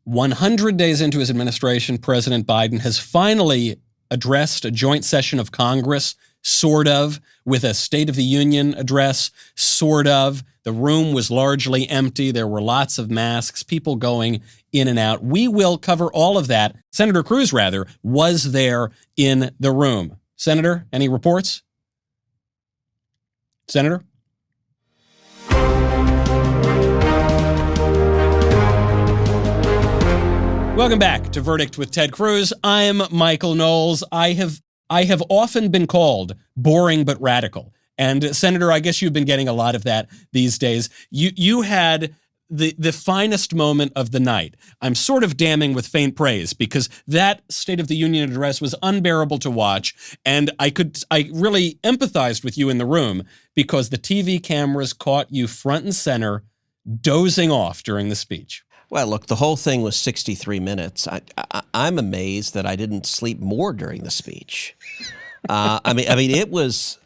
100 days into his administration, President Biden has finally addressed a joint session of Congress, sort of, with a State of the Union address, sort of. The room was largely empty. There were lots of masks, people going in and out. We will cover all of that. Senator Cruz, rather, was there in the room. Senator, any reports? Senator? Welcome back to Verdict with Ted Cruz. I'm Michael Knowles. I have often been called boring but radical. And Senator, I guess you've been getting a lot of that these days. You had the finest moment of the night. I'm sort of damning with faint praise because that State of the Union address was unbearable to watch. And I really empathized with you in the room because the TV cameras caught you front and center dozing off during the speech. Well, look, the whole thing was 63 minutes. I'm amazed that I didn't sleep more during the speech. I mean, it was.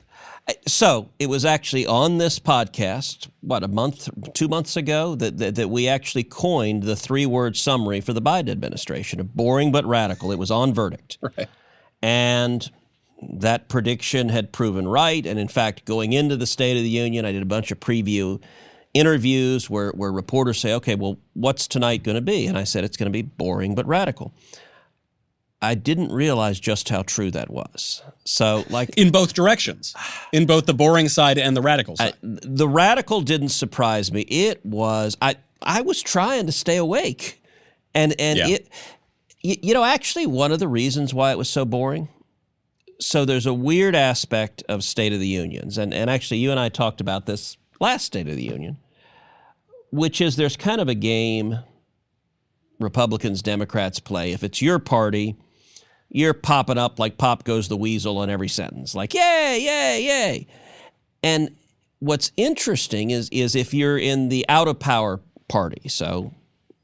So it was actually on this podcast, 2 months ago, that we actually coined the 3-word summary for the Biden administration of boring but radical. It was on Verdict. Right. And that prediction had proven right. And in fact, going into the State of the Union, I did a bunch of preview interviews where reporters say, okay, well, what's tonight going to be? And I said, it's going to be boring but radical. I didn't realize just how true that was. So, like, in both directions, in both the boring side and the radical side. The radical didn't surprise me. It was, I was trying to stay awake. And yeah. Actually one of the reasons why it was so boring. So there's a weird aspect of State of the Unions. And actually you and I talked about this last State of the Union, which is there's kind of a game Republicans, Democrats play. If it's your party, you're popping up like Pop Goes the Weasel on every sentence, like, yay, yay, yay. And what's interesting is if you're in the out-of-power party, so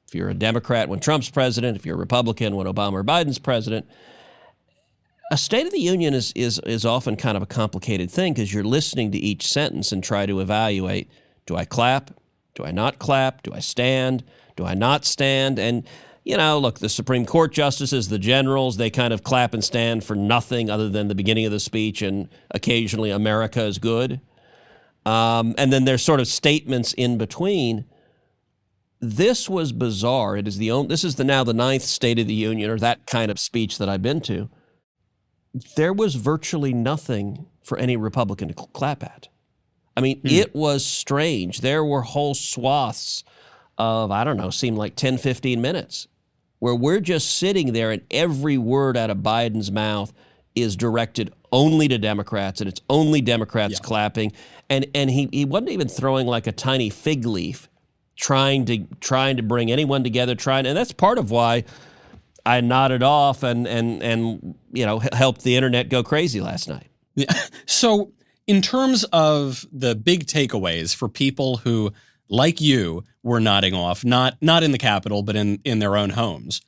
if you're a Democrat when Trump's president, if you're a Republican when Obama or Biden's president, a State of the Union is often kind of a complicated thing because you're listening to each sentence and try to evaluate, do I clap? Do I not clap? Do I stand? Do I not stand? And, look, the Supreme Court justices, the generals, they kind of clap and stand for nothing other than the beginning of the speech and occasionally America is good. And then there's sort of statements in between. This was bizarre. This is now the 9th State of the Union or that kind of speech that I've been to. There was virtually nothing for any Republican to clap at. I mean, It was strange. There were whole swaths of, seemed like 10, 15 minutes where we're just sitting there and every word out of Biden's mouth is directed only to Democrats and it's only Democrats clapping. And he wasn't even throwing like a tiny fig leaf trying to bring anyone together, and that's part of why I nodded off and helped the internet go crazy last night. Yeah. So in terms of the big takeaways for people who, like you, were nodding off, not in the Capitol, but in their own homes,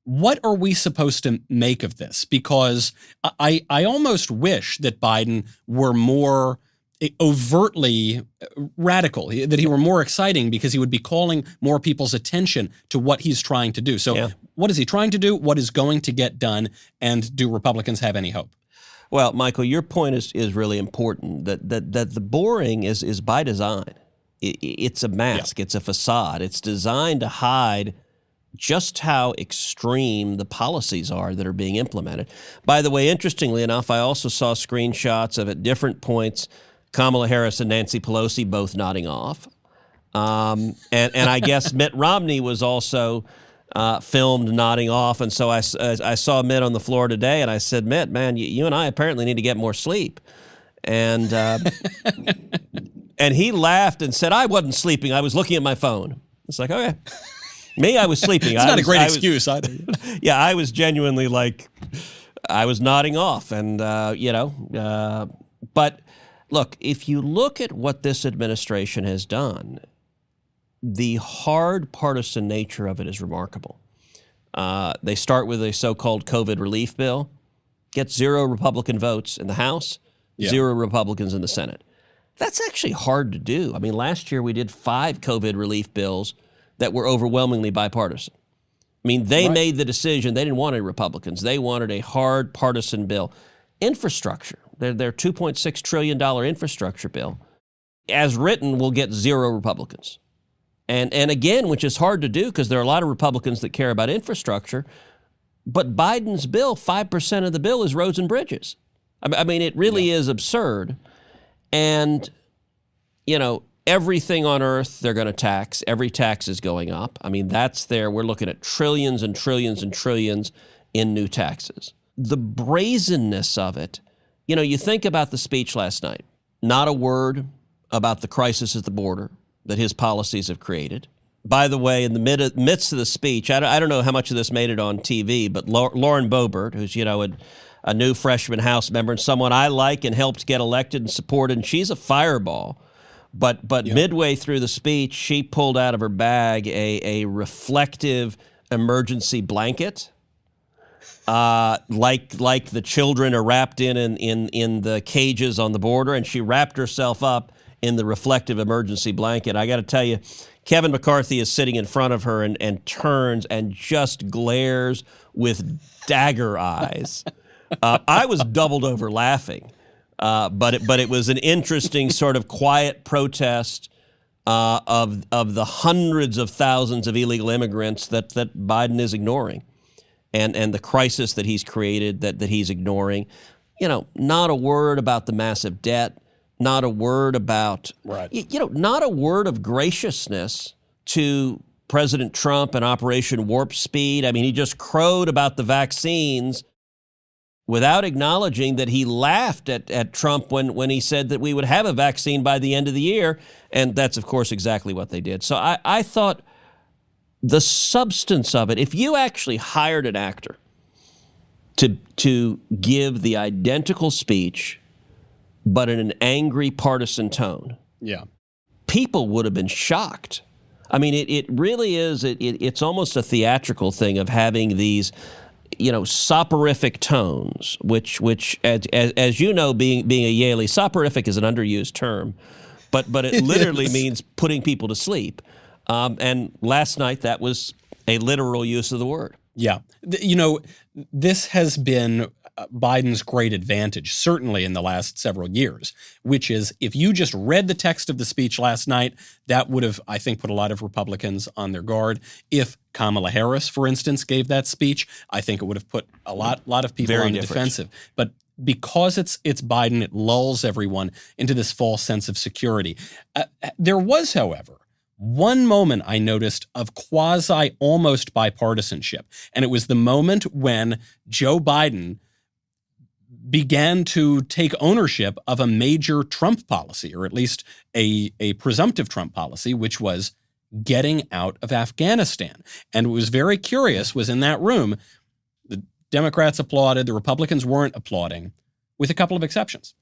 what are we supposed to make of this? Because I almost wish that Biden were more overtly radical, that he were more exciting because he would be calling more people's attention to what he's trying to do. So What is he trying to do? What is going to get done? And do Republicans have any hope? Well, Michael, your point is really important, that the boring is by design. It's a mask. Yeah. It's a facade. It's designed to hide just how extreme the policies are that are being implemented. By the way, interestingly enough, I also saw screenshots of at different points Kamala Harris and Nancy Pelosi both nodding off. And I guess Mitt Romney was also filmed nodding off. And so I saw Mitt on the floor today and I said, Mitt, man, you and I apparently need to get more sleep. And and he laughed and said, I wasn't sleeping. I was looking at my phone. It's like, okay. Me, I was sleeping. It's not a great excuse. Yeah, I was genuinely I was nodding off. And, but look, if you look at what this administration has done, the hard partisan nature of it is remarkable. They start with a so-called COVID relief bill, get 0 Republican votes in the House, 0 Republicans in the Senate. That's actually hard to do. I mean, last year we did 5 COVID relief bills that were overwhelmingly bipartisan. I mean, they made the decision. They didn't want any Republicans. They wanted a hard partisan bill. Infrastructure, their $2.6 trillion infrastructure bill, as written, will get 0 Republicans. And again, which is hard to do because there are a lot of Republicans that care about infrastructure, but Biden's bill, 5% of the bill is roads and bridges. I mean, it really is absurd. And, you know, everything on earth they're going to tax. Every tax is going up. I mean, we're looking at trillions and trillions and trillions in new taxes. The brazenness of it, you know, you think about the speech last night, not a word about the crisis at the border that his policies have created. By the way, in the midst of the speech, I don't know how much of this made it on TV, but Lauren Boebert, who's, you know, a new freshman House member and someone I like and helped get elected and supported, and she's a fireball. But midway through the speech, she pulled out of her bag a reflective emergency blanket, like the children are wrapped in the cages on the border, and she wrapped herself up in the reflective emergency blanket. I got to tell you, Kevin McCarthy is sitting in front of her and turns and just glares with dagger eyes. I was doubled over laughing, but it was an interesting sort of quiet protest of the hundreds of thousands of illegal immigrants that Biden is ignoring, and the crisis that he's created that he's ignoring. You know, not a word about the massive debt. Not a word about, not a word of graciousness to President Trump and Operation Warp Speed. I mean, he just crowed about the vaccines without acknowledging that he laughed at Trump when he said that we would have a vaccine by the end of the year. And that's, of course, exactly what they did. So I thought the substance of it, if you actually hired an actor to give the identical speech but in an angry partisan tone, people would have been shocked. I mean, it really is. It's almost a theatrical thing of having these, you know, soporific tones, which as you know, being a Yaley, soporific is an underused term, but it literally means putting people to sleep. And last night that was a literal use of the word. Yeah, you know, this has been Biden's great advantage, certainly in the last several years, which is if you just read the text of the speech last night, that would have, I think, put a lot of Republicans on their guard. If Kamala Harris, for instance, gave that speech, I think it would have put a lot of people on the defensive. But because it's Biden, it lulls everyone into this false sense of security. There was, however, one moment I noticed of quasi-almost bipartisanship, and it was the moment when Joe Biden began to take ownership of a major Trump policy, or at least a presumptive Trump policy, which was getting out of Afghanistan. And what was very curious was in that room, the Democrats applauded, the Republicans weren't applauding, with a couple of exceptions.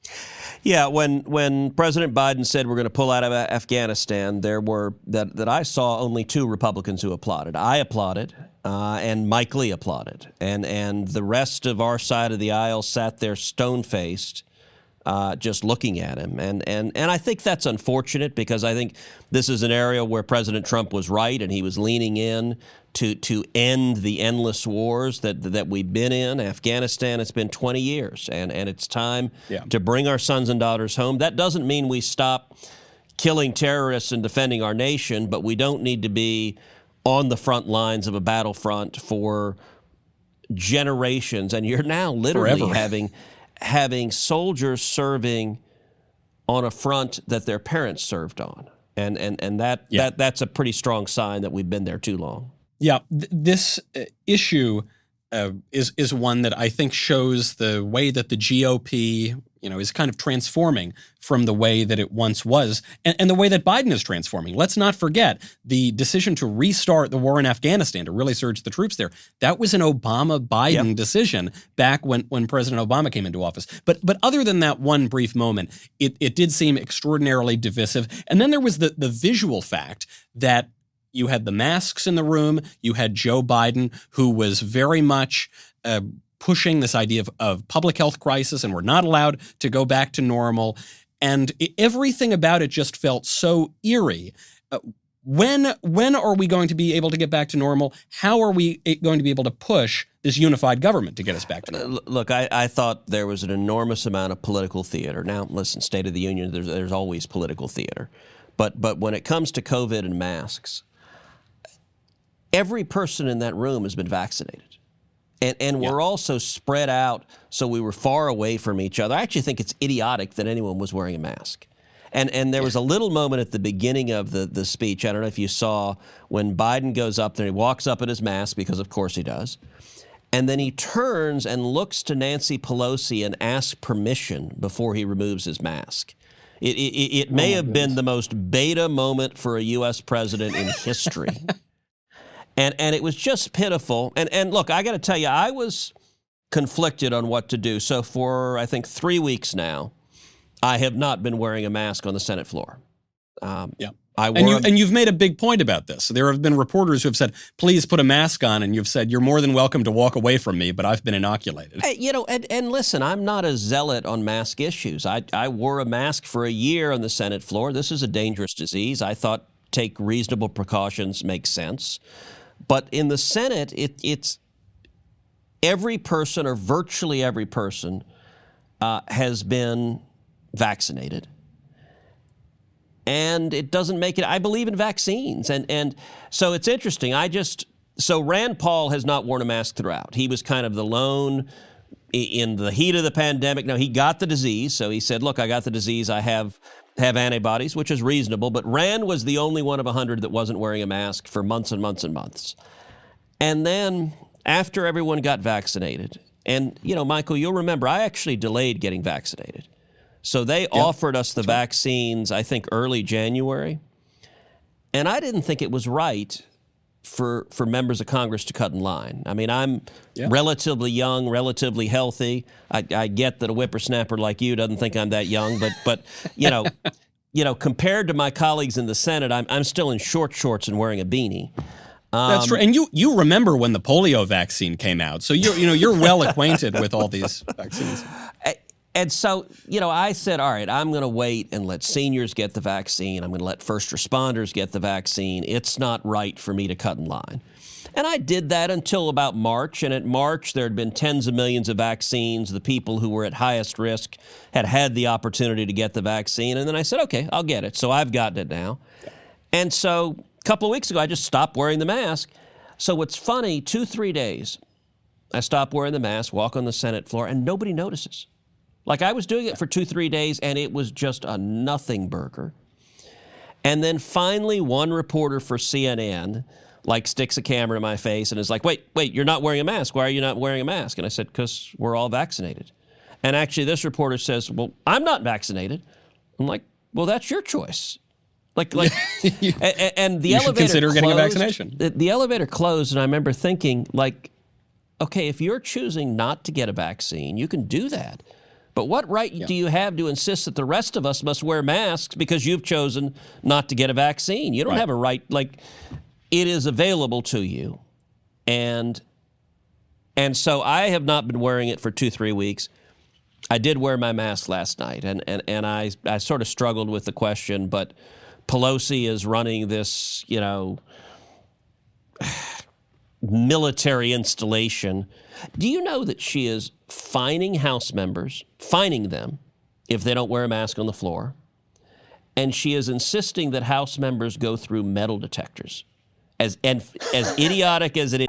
Yeah, when President Biden said we're going to pull out of Afghanistan, there were, that I saw, only 2 Republicans who applauded. I applauded, and Mike Lee applauded. And the rest of our side of the aisle sat there stone-faced, just looking at him. And I think that's unfortunate, because I think this is an area where President Trump was right, and he was leaning in to end the endless wars that we've been in. Afghanistan, it's been 20 years, and it's time to bring our sons and daughters home. That doesn't mean we stop killing terrorists and defending our nation, but we don't need to be on the front lines of a battlefront for generations. And you're now literally having soldiers serving on a front that their parents served on. And that's a pretty strong sign that we've been there too long. Yeah, this issue is one that I think shows the way that the GOP, you know, is kind of transforming from the way that it once was, and the way that Biden is transforming. Let's not forget the decision to restart the war in Afghanistan, to really surge the troops there. That was an Obama-Biden decision back when President Obama came into office. But other than that one brief moment, it did seem extraordinarily divisive. And then there was the visual fact that you had the masks in the room. You had Joe Biden, who was very much pushing this idea of public health crisis, and we're not allowed to go back to normal. And everything about it just felt so eerie. when are we going to be able to get back to normal? How are we going to be able to push this unified government to get us back to normal? Look, I thought there was an enormous amount of political theater. Now, listen, State of the Union, there's always political theater. But when it comes to COVID and masks, every person in that room has been vaccinated. And we're also spread out, so we were far away from each other. I actually think it's idiotic that anyone was wearing a mask. And there was a little moment at the beginning of the speech, I don't know if you saw, when Biden goes up there, he walks up in his mask, because of course he does, and then he turns and looks to Nancy Pelosi and asks permission before he removes his mask. It may have been the most beta moment for a U.S. president in history. And it was just pitiful. And look, I got to tell you, I was conflicted on what to do. So for, I think, 3 weeks now, I have not been wearing a mask on the Senate floor. And you've made a big point about this. There have been reporters who have said, please put a mask on, and you've said, you're more than welcome to walk away from me, but I've been inoculated. And listen, I'm not a zealot on mask issues. I wore a mask for a year on the Senate floor. This is a dangerous disease. I thought take reasonable precautions makes sense. But in the Senate, it's every person, or virtually every person, has been vaccinated. And it doesn't make it, I believe in vaccines. And so it's interesting. So Rand Paul has not worn a mask throughout. He was kind of the lone in the heat of the pandemic. Now, he got the disease. So he said, look, I got the disease. I have antibodies, which is reasonable. But Rand was the only one of 100 that wasn't wearing a mask for months and months and months. And then after everyone got vaccinated, and, Michael, you'll remember, I actually delayed getting vaccinated. So they offered us the vaccines, I think, early January. And I didn't think it was right for members of Congress to cut in line. I mean, I'm relatively young, relatively healthy. I get that a whippersnapper like you doesn't think I'm that young, but compared to my colleagues in the Senate, I'm still in short shorts and wearing a beanie. That's true. And you remember when the polio vaccine came out, so you're well acquainted with all these vaccines. And so, I said, all right, I'm going to wait and let seniors get the vaccine. I'm going to let first responders get the vaccine. It's not right for me to cut in line. And I did that until about March. And at March, there had been tens of millions of vaccines. The people who were at highest risk had the opportunity to get the vaccine. And then I said, okay, I'll get it. So I've gotten it now. And so a couple of weeks ago, I just stopped wearing the mask. So what's funny, 2-3 days, I stopped wearing the mask, walk on the Senate floor, and nobody notices. Like, I was doing it for 2-3 days, and it was just a nothing burger. And then finally, one reporter for CNN, sticks a camera in my face and is like, wait, you're not wearing a mask. Why are you not wearing a mask? And I said, because we're all vaccinated. And actually, this reporter says, well, I'm not vaccinated. I'm like, well, that's your choice. And the elevator consider closed, getting a vaccination. The elevator closed, and I remember thinking, okay, if you're choosing not to get a vaccine, you can do that. But what right do you have to insist that the rest of us must wear masks because you've chosen not to get a vaccine? You don't have a right. It is available to you. And so I have not been wearing it for 2-3 weeks. I did wear my mask last night, and I sort of struggled with the question, but Pelosi is running this, military installation. Do you know that she is fining House members, fining them if they don't wear a mask on the floor? And she is insisting that House members go through metal detectors. As idiotic as it is.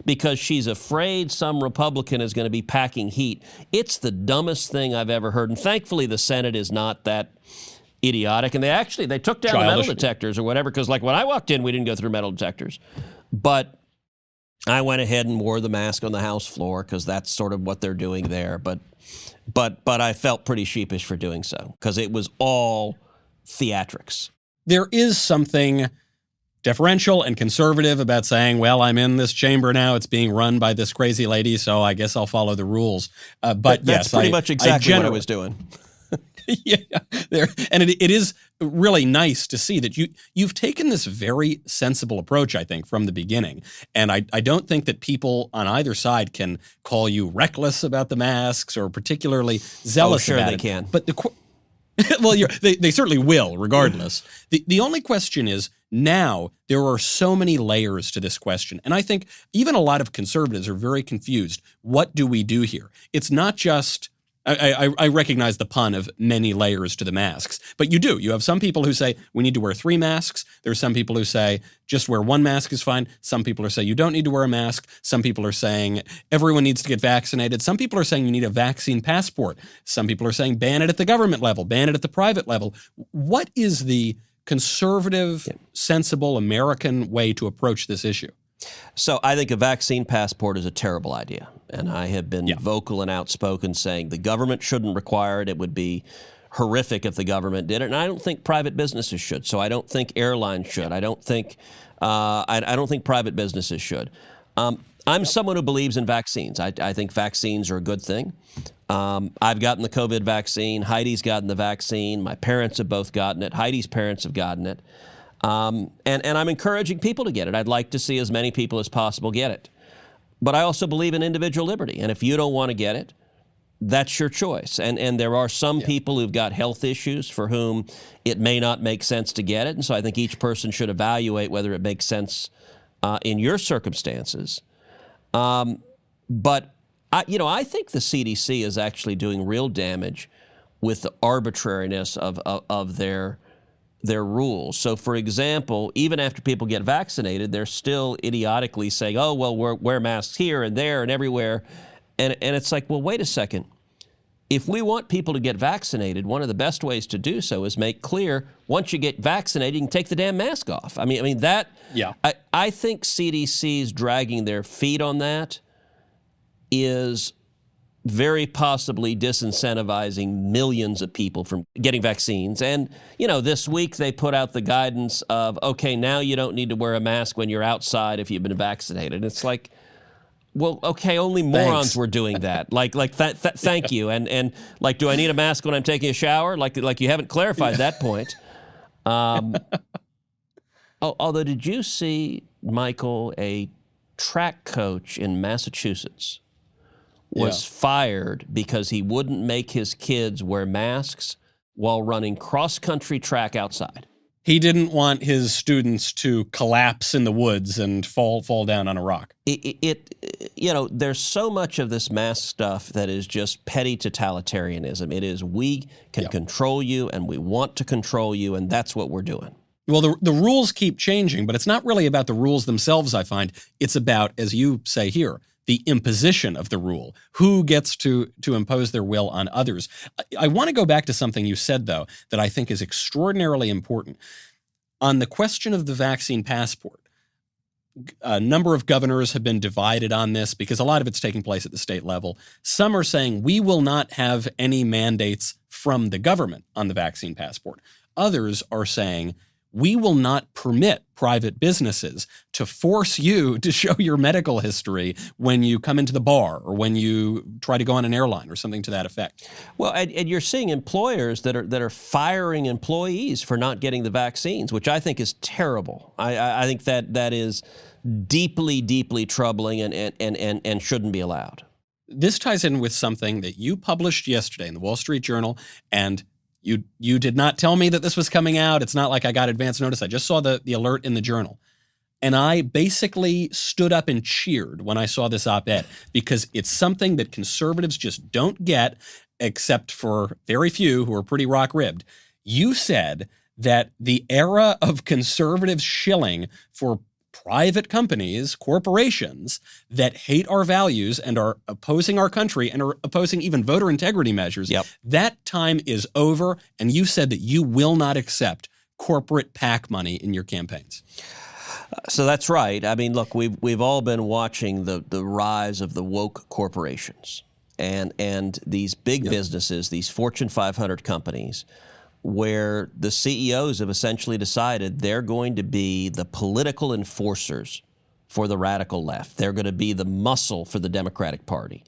because she's afraid some Republican is going to be packing heat. It's the dumbest thing I've ever heard. And thankfully, the Senate is not that idiotic. And they took down the metal detectors or whatever, because like when I walked in, we didn't go through metal detectors. But I went ahead and wore the mask on the House floor because that's sort of what they're doing there. But I felt pretty sheepish for doing so because it was all theatrics. There is something deferential and conservative about saying, well, I'm in this chamber now. It's being run by this crazy lady, so I guess I'll follow the rules. But that's yes, pretty much exactly what I was doing. Yeah, and it is really nice to see that you've taken this very sensible approach, I think, from the beginning. And I don't think that people on either side can call you reckless about the masks or particularly zealous about it. Sure they can. But well, they certainly will, regardless. The only question is, now there are so many layers to this question. And I think even a lot of conservatives are very confused. What do we do here? It's not just, I recognize the pun of many layers to the masks, but you do. You have some people who say we need to wear 3 masks. There are some people who say just wear 1 mask is fine. Some people are saying you don't need to wear a mask. Some people are saying everyone needs to get vaccinated. Some people are saying you need a vaccine passport. Some people are saying ban it at the government level, ban it at the private level. What is the conservative, sensible American way to approach this issue? So I think a vaccine passport is a terrible idea. And I have been vocal and outspoken saying the government shouldn't require it. It would be horrific if the government did it. And I don't think private businesses should. So I don't think airlines should. I don't think private businesses should. I'm someone who believes in vaccines. I think vaccines are a good thing. I've gotten the COVID vaccine. Heidi's gotten the vaccine. My parents have both gotten it. Heidi's parents have gotten it. And I'm encouraging people to get it. I'd like to see as many people as possible get it. But I also believe in individual liberty. And if you don't want to get it, that's your choice. And there are some people who've got health issues for whom it may not make sense to get it. And so I think each person should evaluate whether it makes sense in your circumstances. But I think the CDC is actually doing real damage with the arbitrariness of their rules. So, for example, even after people get vaccinated, they're still idiotically saying, "Oh, well, wear masks here and there and everywhere," and it's like, well, wait a second. If we want people to get vaccinated, one of the best ways to do so is make clear once you get vaccinated, you can take the damn mask off. I mean that. Yeah. I think CDC's dragging their feet on that is very possibly disincentivizing millions of people from getting vaccines. And, this week they put out the guidance of, okay, now you don't need to wear a mask when you're outside if you've been vaccinated. It's like, well, okay, only morons were doing that. Thank you. And like, do I need a mask when I'm taking a shower? Like you haven't clarified that point. Although, did you see, Michael, a track coach in Massachusetts was fired because he wouldn't make his kids wear masks while running cross-country track outside? He didn't want his students to collapse in the woods and fall down on a rock. There's so much of this mask stuff that is just petty totalitarianism. It is we can control you and we want to control you, and that's what we're doing. Well, the rules keep changing, but it's not really about the rules themselves, I find. It's about, as you say here, the imposition of the rule. Who gets to impose their will on others? I want to go back to something you said, though, that I think is extraordinarily important. On the question of the vaccine passport, a number of governors have been divided on this because a lot of it's taking place at the state level. Some are saying we will not have any mandates from the government on the vaccine passport. Others are saying we will not permit private businesses to force you to show your medical history when you come into the bar or when you try to go on an airline or something to that effect. Well, and you're seeing employers that are firing employees for not getting the vaccines, which I think is terrible. I think that is deeply, deeply troubling and shouldn't be allowed. This ties in with something that you published yesterday in the Wall Street Journal, and you did not tell me that this was coming out. It's not like I got advance notice. I just saw the alert in the Journal. And I basically stood up and cheered when I saw this op-ed because it's something that conservatives just don't get, except for very few who are pretty rock-ribbed. You said that the era of conservatives shilling for private companies, corporations that hate our values and are opposing our country and are opposing even voter integrity measures. Yep. That time is over. And you said that you will not accept corporate PAC money in your campaigns. So that's right. I mean, look, we've all been watching the rise of the woke corporations and these big businesses, these Fortune 500 companies, where the CEOs have essentially decided they're going to be the political enforcers for the radical left. They're going to be the muscle for the Democratic Party.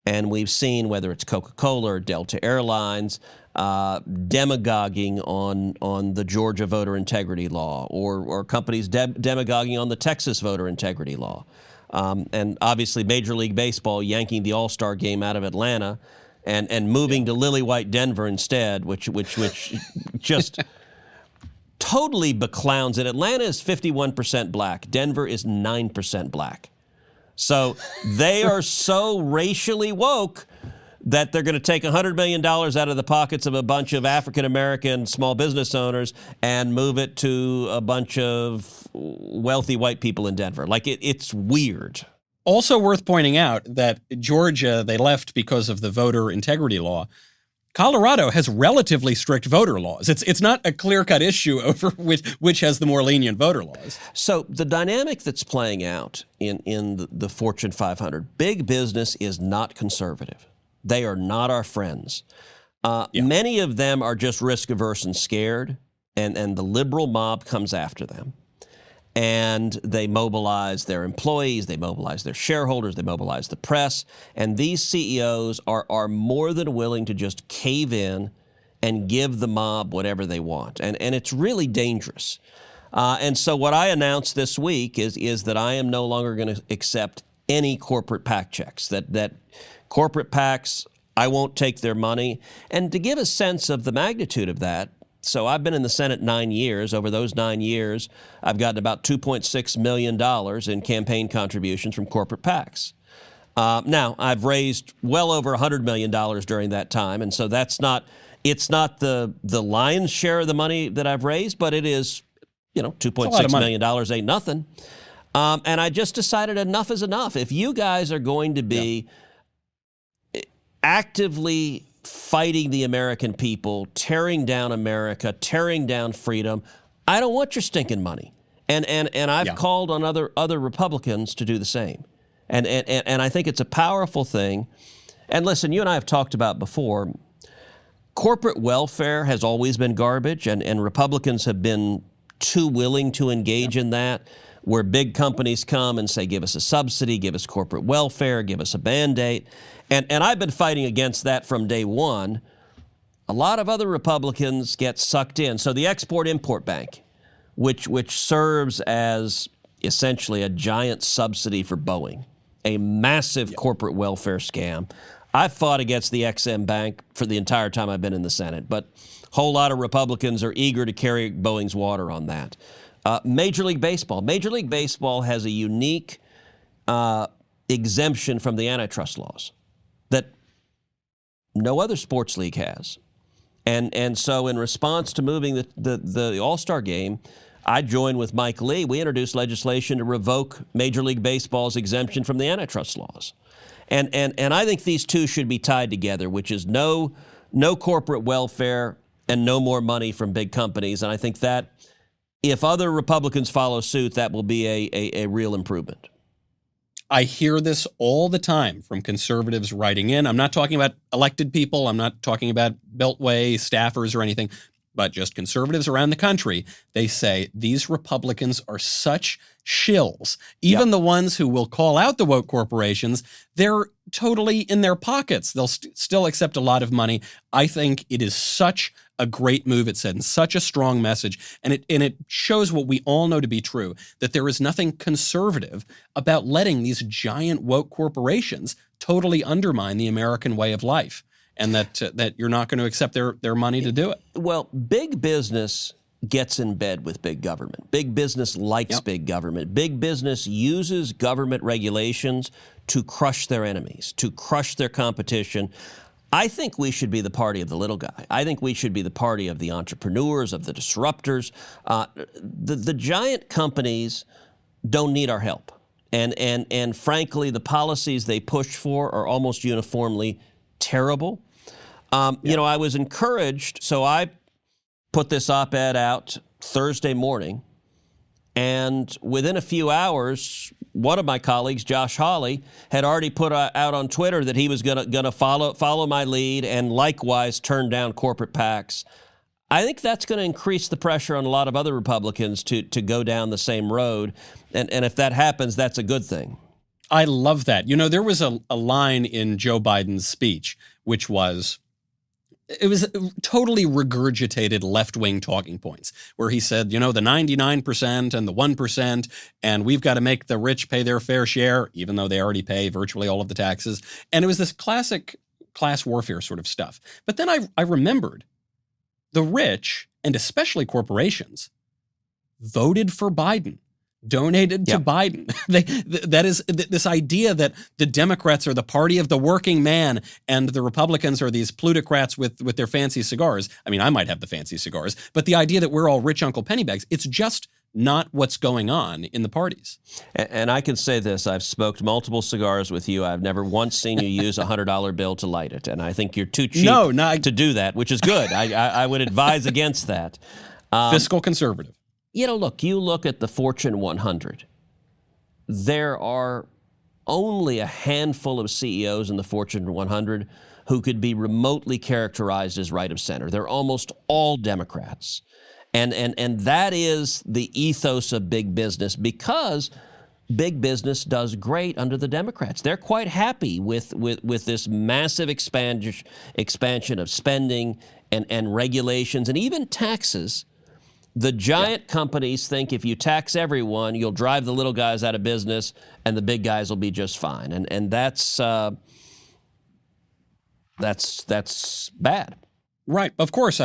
And we've seen, whether it's Coca-Cola or Delta Airlines, demagoguing on the Georgia voter integrity law, or companies demagoguing on the Texas voter integrity law. And obviously Major League Baseball yanking the All-Star game out of Atlanta and moving to Lily White Denver instead, which just totally beclowns it. Atlanta is 51% black. Denver is 9% black. So they are so racially woke that they're going to take $100 million out of the pockets of a bunch of African-American small business owners and move it to a bunch of wealthy white people in Denver. Like, it's weird. Also worth pointing out that Georgia, they left because of the voter integrity law. Colorado has relatively strict voter laws. It's not a clear-cut issue over which has the more lenient voter laws. So the dynamic that's playing out in the Fortune 500, big business is not conservative. They are not our friends. Many of them are just risk-averse and scared, and the liberal mob comes after them. And they mobilize their employees, they mobilize their shareholders, they mobilize the press. And these CEOs are more than willing to just cave in and give the mob whatever they want. And it's really dangerous. And so what I announced this week is that I am no longer going to accept any corporate PAC checks, that corporate PACs, I won't take their money. And to give a sense of the magnitude of that, so I've been in the Senate 9 years. Over those 9 years, I've gotten about $2.6 million in campaign contributions from corporate PACs. Now, I've raised well over $100 million during that time, and so it's not the lion's share of the money that I've raised, but it is, $2.6 million ain't nothing. And I just decided enough is enough. If you guys are going to be actively fighting the American people, tearing down America, tearing down freedom, I don't want your stinking money. And I've called on other Republicans to do the same. And I think it's a powerful thing. And listen, you and I have talked about before, corporate welfare has always been garbage, and Republicans have been too willing to engage in that, where big companies come and say, give us a subsidy, give us corporate welfare, give us a Band-Aid. And I've been fighting against that from day one. A lot of other Republicans get sucked in. So the Export-Import Bank, which serves as essentially a giant subsidy for Boeing, a massive corporate welfare scam. I've fought against the XM Bank for the entire time I've been in the Senate, but a whole lot of Republicans are eager to carry Boeing's water on that. Major League Baseball. Major League Baseball has a unique exemption from the antitrust laws that no other sports league has. And so in response to moving the All-Star game, I joined with Mike Lee. We introduced legislation to revoke Major League Baseball's exemption from the antitrust laws. And I think these two should be tied together, which is no corporate welfare and no more money from big companies. And I think that if other Republicans follow suit, that will be a real improvement. I hear this all the time from conservatives writing in. I'm not talking about elected people. I'm not talking about Beltway staffers or anything, but just conservatives around the country. They say these Republicans are such shills. Even the ones who will call out the woke corporations, they're totally in their pockets. They'll still accept a lot of money. I think it is such a great move. It sends such a strong message, and it shows what we all know to be true, that there is nothing conservative about letting these giant woke corporations totally undermine the American way of life, and that you're not going to accept their money to do it. Well, big business gets in bed with big government. Big business likes big government. Big business uses government regulations to crush their enemies, to crush their competition. I think we should be the party of the little guy. I think we should be the party of the entrepreneurs, of the disruptors. The giant companies don't need our help. And frankly, the policies they push for are almost uniformly terrible. You know, I was encouraged, so I put this op-ed out Thursday morning, and within a few hours, one of my colleagues, Josh Hawley, had already put out on Twitter that he was gonna follow my lead and likewise turn down corporate PACs. I think that's going to increase the pressure on a lot of other Republicans to go down the same road, and if that happens, that's a good thing. I love that. You know, there was a line in Joe Biden's speech, which was totally regurgitated left-wing talking points, where he said, you know, the 99% and the 1%, and we've got to make the rich pay their fair share, even though they already pay virtually all of the taxes. And it was this classic class warfare sort of stuff. But then I remembered the rich, and especially corporations, voted for Biden, donated to Biden. That is this idea that the Democrats are the party of the working man and the Republicans are these plutocrats with their fancy cigars. I mean, I might have the fancy cigars, but the idea that we're all rich Uncle Pennybags, it's just not what's going on in the parties. And I can say this, I've smoked multiple cigars with you. I've never once seen you use a $100 bill to light it. And I think you're too cheap to do that, which is good. I would advise against that. Fiscal conservative. You know, look, you look at the Fortune 100. There are only a handful of CEOs in the Fortune 100 who could be remotely characterized as right of center. They're almost all Democrats. And that is the ethos of big business, because big business does great under the Democrats. They're quite happy with this massive expansion of spending and regulations and even taxes. The giant companies think if you tax everyone, you'll drive the little guys out of business and the big guys will be just fine. And that's bad. Right. Of course.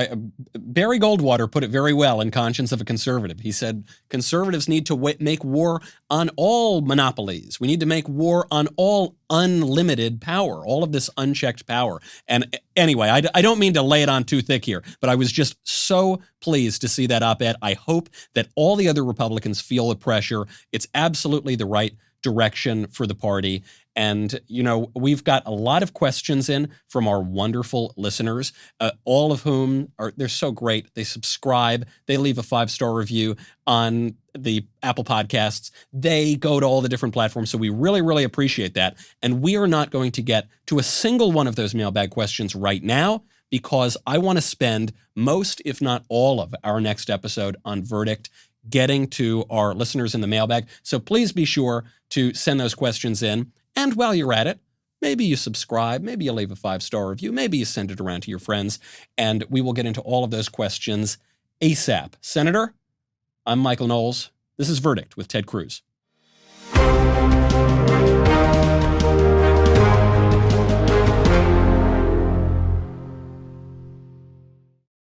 Barry Goldwater put it very well in Conscience of a Conservative. He said, conservatives need to make war on all monopolies. We need to make war on all unlimited power, all of this unchecked power. And anyway, I don't mean to lay it on too thick here, but I was just so pleased to see that op-ed. I hope that all the other Republicans feel the pressure. It's absolutely the right direction for the party. And, you know, we've got a lot of questions in from our wonderful listeners, all of whom they're so great. They subscribe. They leave a 5-star review on the Apple Podcasts. They go to all the different platforms. So we really, really appreciate that. And we are not going to get to a single one of those mailbag questions right now, because I want to spend most, if not all, of our next episode on Verdict, getting to our listeners in the mailbag. So please be sure to send those questions in. And while you're at it, maybe you subscribe, maybe you leave a 5-star review, maybe you send it around to your friends, and we will get into all of those questions ASAP. Senator, I'm Michael Knowles. This is Verdict with Ted Cruz.